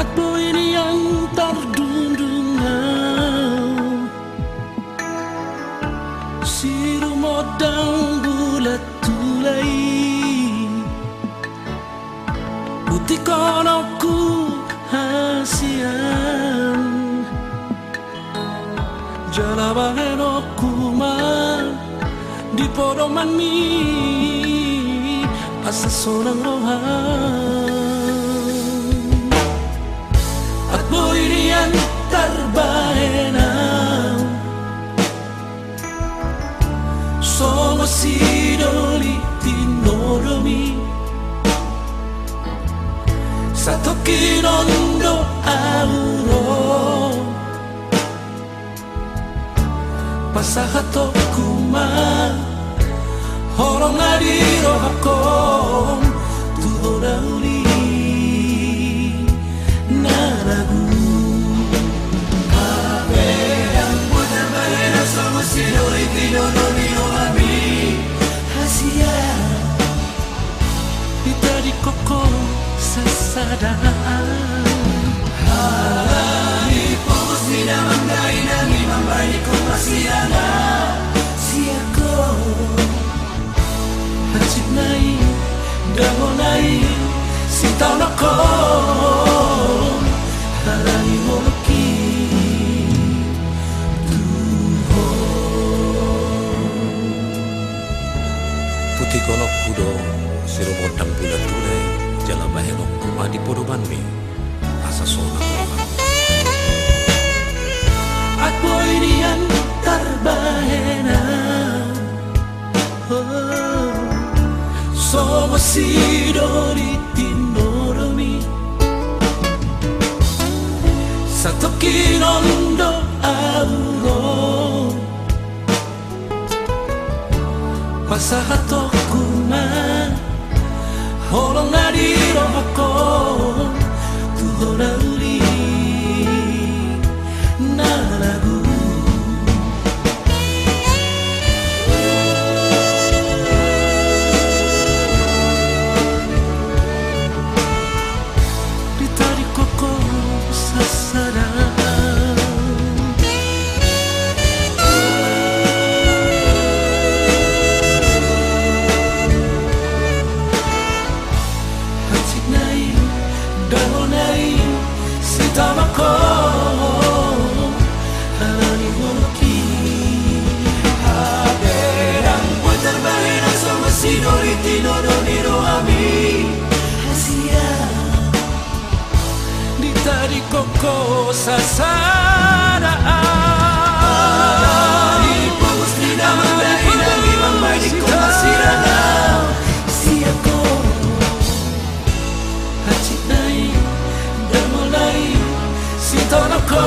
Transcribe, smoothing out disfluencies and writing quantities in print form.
Apa ini yang terdundungan, siru modang bulat tulai putih konoku hasian jala bahenoku man di podoman mi asa sonang rohan atbo ini yang terbahenang sono sidoli tinoromi satoki nondo auro pasahato kuma horong adiro hakon tudo dauli naragu abe yang putar bahena sono sidoli tinoromi no ami hasia kita di koko sesadaan halani pos tidak manggai nami mambai ko masiana siako hacip nai dango nai sintau nako halani moki tuho putih konok kudo siru modang bulat tulai jala bahenok kuma di podoman mi asa sonang rohan atbo ini yang terbahena sono sidoli tinoromi satoki nondo auro pasahato kuma horong adiro hakon tuho dauli naragu ditari koko sasadaan hacik nai dango nai sitamako halani moki haberang putar bahena sama sidoli tinoromi no ami hasia ditari koko sasadaan ipos tidak manggai nami mambai di ko masirana siako hacik nai dango nai sintau nako